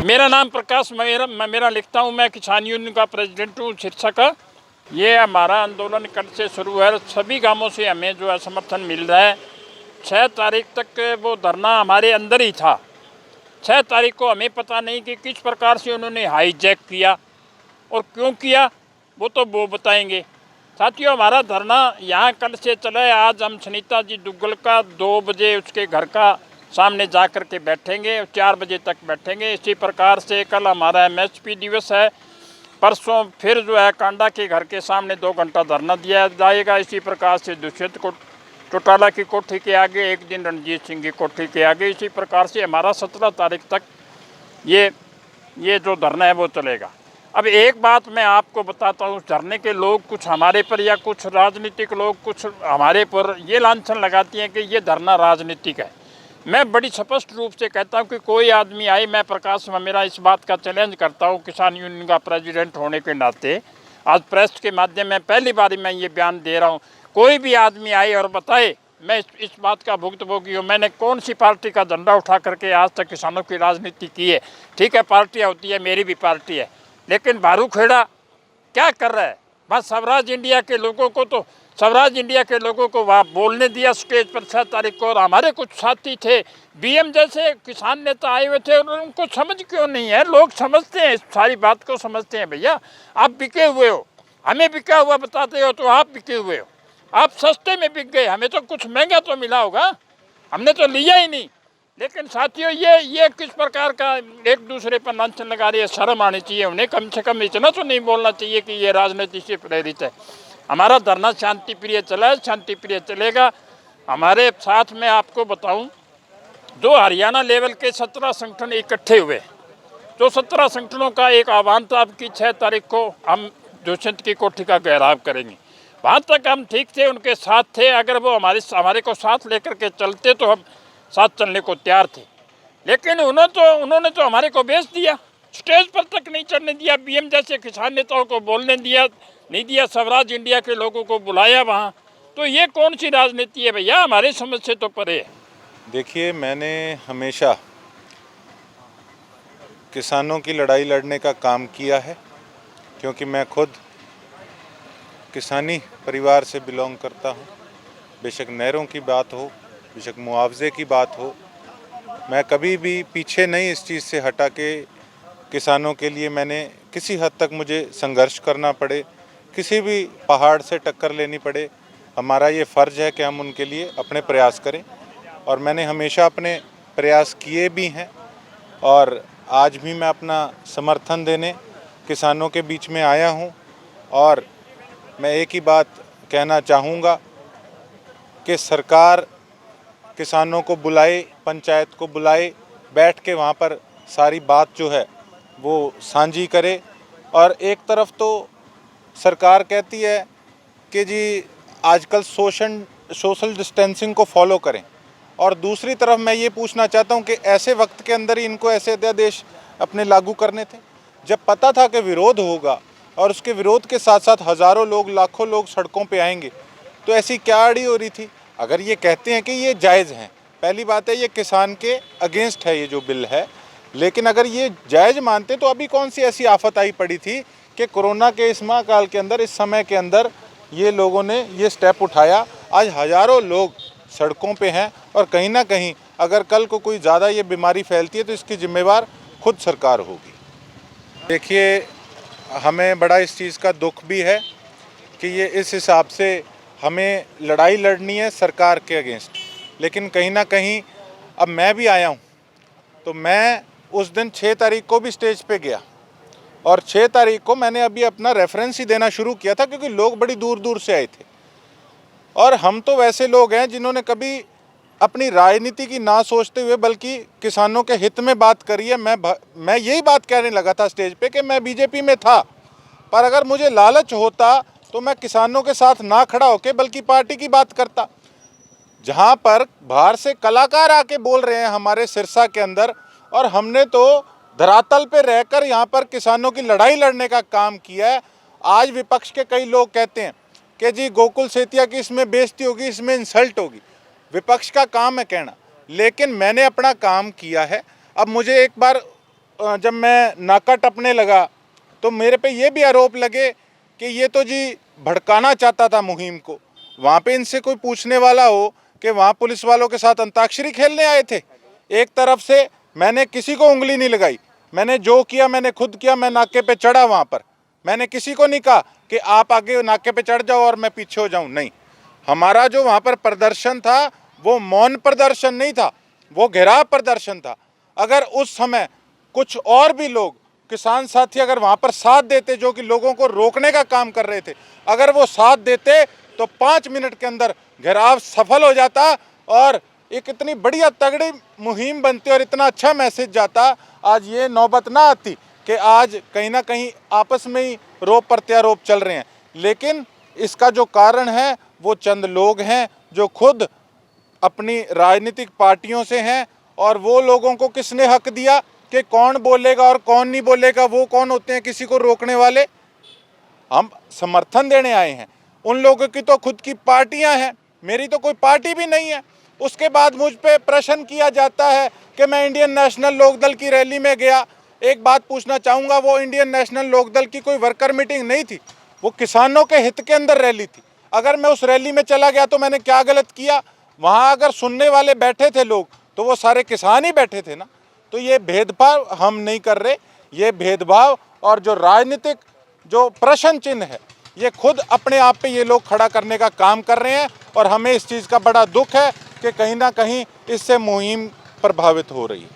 मेरा नाम प्रकाश मेरा लिखता हूँ। मैं किसान यूनियन का प्रेसिडेंट हूँ सिरसा का। ये हमारा आंदोलन कल से शुरू है। सभी गांवों से हमें जो है समर्थन मिल रहा है। 6 तारीख तक वो धरना हमारे अंदर ही था। 6 तारीख को हमें पता नहीं कि किस प्रकार से उन्होंने हाईजैक किया और क्यों किया, वो बताएंगे। साथियों, हमारा धरना यहाँ कल से चला है। आज हम सुनीता जी दुग्गल का 2 बजे उसके घर का सामने जा कर के बैठेंगे, 4 बजे तक बैठेंगे। इसी प्रकार से कल हमारा एमएसपी दिवस है। परसों फिर जो है कांडा के घर के सामने 2 घंटा धरना दिया जाएगा। इसी प्रकार से दुष्यंत चौटाला की कोठी के आगे, एक दिन रणजीत सिंह की कोठी के आगे। इसी प्रकार से हमारा 17 तारीख तक ये जो धरना है वो चलेगा। अब एक बात मैं आपको बताता हूँ, धरने के लोग कुछ हमारे पर या कुछ राजनीतिक लोग कुछ हमारे पर ये लांछन लगाती हैं कि ये धरना राजनीतिक है। मैं बड़ी स्पष्ट रूप से कहता हूँ कि कोई आदमी आए, मैं प्रकाश मेरा इस बात का चैलेंज करता हूँ किसान यूनियन का प्रेसिडेंट होने के नाते। आज प्रेस के माध्यम में पहली बार मैं ये बयान दे रहा हूँ, कोई भी आदमी आए और बताए, मैं इस बात का भुक्तभोगी हूँ। मैंने कौन सी पार्टी का झंडा उठा करके आज तक किसानों की राजनीति की है? ठीक है, पार्टियाँ होती है, मेरी भी पार्टी है, लेकिन भारू खेड़ा क्या कर रहा है? बस स्वराज इंडिया के लोगों को वहाँ बोलने दिया स्टेज पर 6 तारीख को। और हमारे कुछ साथी थे, बीएम जैसे किसान नेता आए हुए थे, और उनको समझ क्यों नहीं है? लोग समझते हैं, सारी बात को समझते हैं। भैया, आप बिके हुए हो, हमें बिका हुआ बताते हो तो आप बिके हुए हो। आप सस्ते में बिक गए, हमें तो कुछ महंगा तो मिला होगा, हमने तो लिया ही नहीं। लेकिन साथियों, ये किस प्रकार का एक दूसरे पर लांछन लगा रही है? शर्म आनी चाहिए उन्हें। कम से कम इतना तो नहीं बोलना चाहिए कि ये राजनीति से प्रेरित है। हमारा धरना शांति प्रिय चला है, शांति प्रिय चलेगा। हमारे साथ में आपको बताऊं, जो हरियाणा लेवल के 17 संगठन इकट्ठे हुए, जो 17 संगठनों का एक आह्वान था कि 6 तारीख को हम दुष्यंत की कोठी का घेराव करेंगे। वहाँ तक हम ठीक थे, उनके साथ थे। अगर वो हमारे को साथ लेकर के चलते तो हम साथ चलने को तैयार थे, लेकिन उन्होंने तो हमारे को बेच दिया। स्टेज पर तक नहीं चढ़ने दिया, बीएम जैसे किसान नेताओं को बोलने नहीं दिया, स्वराज इंडिया के लोगों को बुलाया वहाँ। तो ये कौन सी राजनीति है भैया? हमारे समझ से तो परे है। देखिए, मैंने हमेशा किसानों की लड़ाई लड़ने का काम किया है, क्योंकि मैं खुद किसानी परिवार से बिलोंग करता हूँ। बेशक नहरों की बात हो, बेशक मुआवजे की बात हो, मैं कभी भी पीछे नहीं इस चीज़ से हटा के किसानों के लिए मैंने किसी हद तक मुझे संघर्ष करना पड़े, किसी भी पहाड़ से टक्कर लेनी पड़े, हमारा ये फ़र्ज़ है कि हम उनके लिए अपने प्रयास करें। और मैंने हमेशा अपने प्रयास किए भी हैं, और आज भी मैं अपना समर्थन देने किसानों के बीच में आया हूं। और मैं एक ही बात कहना चाहूँगा कि सरकार किसानों को बुलाए, पंचायत को बुलाए, बैठ के वहाँ पर सारी बात जो है वो साझी करे। और एक तरफ तो सरकार कहती है कि जी आजकल सोशल डिस्टेंसिंग को फॉलो करें, और दूसरी तरफ मैं ये पूछना चाहता हूँ कि ऐसे वक्त के अंदर ही इनको ऐसे अध्यादेश अपने लागू करने थे, जब पता था कि विरोध होगा और उसके विरोध के साथ साथ हज़ारों लोग, लाखों लोग सड़कों पे आएंगे, तो ऐसी क्या अड़ी हो रही थी? अगर ये कहते हैं कि ये जायज़ हैं, पहली बात है ये किसान के अगेंस्ट है ये जो बिल है, लेकिन अगर ये जायज़ मानते तो अभी कौन सी ऐसी आफत आई पड़ी थी कि कोरोना के इस महाकाल के अंदर, इस समय के अंदर ये लोगों ने ये स्टेप उठाया। आज हज़ारों लोग सड़कों पे हैं, और कहीं ना कहीं अगर कल को कोई ज़्यादा ये बीमारी फैलती है तो इसकी जिम्मेवार खुद सरकार होगी। देखिए, हमें बड़ा इस चीज़ का दुख भी है कि ये इस हिसाब से हमें लड़ाई लड़नी है सरकार के अगेंस्ट, लेकिन कहीं ना कहीं अब मैं भी आया हूँ, तो मैं उस दिन 6 तारीख को भी स्टेज पे गया, और 6 तारीख को मैंने अभी अपना रेफरेंस ही देना शुरू किया था, क्योंकि लोग बड़ी दूर दूर से आए थे। और हम तो वैसे लोग हैं जिन्होंने कभी अपनी राजनीति की ना सोचते हुए बल्कि किसानों के हित में बात करी है। मैं यही बात कहने लगा था स्टेज पे कि मैं बीजेपी में था, पर अगर मुझे लालच होता तो मैं किसानों के साथ ना खड़ा होकर बल्कि पार्टी की बात करता। जहां पर बाहर से कलाकार आके बोल रहे हैं हमारे सिरसा के अंदर, और हमने तो धरातल पे रहकर यहाँ पर किसानों की लड़ाई लड़ने का काम किया है। आज विपक्ष के कई लोग कहते हैं कि जी गोकुल सेतिया की इसमें बेइज्जती होगी, इसमें इंसल्ट होगी। विपक्ष का काम है कहना, लेकिन मैंने अपना काम किया है। अब मुझे एक बार जब मैं नाका टपने लगा तो मेरे पे ये भी आरोप लगे कि ये तो जी भड़काना चाहता था मुहिम को। वहाँ पे इनसे कोई पूछने वाला हो कि वहाँ पुलिस वालों के साथ अंताक्षरी खेलने आए थे। एक तरफ से मैंने किसी को उंगली नहीं लगाई, मैंने जो किया मैंने खुद किया। मैं नाके पे चढ़ा, वहाँ पर मैंने किसी को नहीं कहा कि आप आगे नाके पे चढ़ जाओ और मैं पीछे हो जाऊँ, नहीं। हमारा जो वहाँ पर प्रदर्शन था वो मौन प्रदर्शन नहीं था, वो घेराव प्रदर्शन था। अगर उस समय कुछ और भी लोग किसान साथी अगर वहाँ पर साथ देते, जो कि लोगों को रोकने का काम कर रहे थे, अगर वो साथ देते तो 5 मिनट के अंदर घेराव सफल हो जाता और एक इतनी बढ़िया तगड़ी मुहिम बनती और इतना अच्छा मैसेज जाता। आज ये नौबत ना आती कि आज कहीं ना कहीं आपस में ही रोप प्रत्यारोप चल रहे हैं। लेकिन इसका जो कारण है वो चंद लोग हैं जो खुद अपनी राजनीतिक पार्टियों से हैं, और वो लोगों को किसने हक दिया कि कौन बोलेगा और कौन नहीं बोलेगा? वो कौन होते हैं किसी को रोकने वाले? हम समर्थन देने आए हैं। उन लोगों की तो खुद की पार्टियां हैं, मेरी तो कोई पार्टी भी नहीं है। उसके बाद मुझ पे प्रश्न किया जाता है कि मैं इंडियन नेशनल लोकदल की रैली में गया। एक बात पूछना चाहूँगा, वो इंडियन नेशनल लोकदल की कोई वर्कर मीटिंग नहीं थी, वो किसानों के हित के अंदर रैली थी। अगर मैं उस रैली में चला गया तो मैंने क्या गलत किया? वहाँ अगर सुनने वाले बैठे थे लोग तो वो सारे किसान ही बैठे थे ना। तो ये भेदभाव हम नहीं कर रहे, ये भेदभाव और जो राजनीतिक जो प्रश्न चिन्ह है ये खुद अपने आप पे ये लोग खड़ा करने का काम कर रहे हैं, और हमें इस चीज़ का बड़ा दुख है कि कहीं ना कहीं इससे मुहिम प्रभावित हो रही है।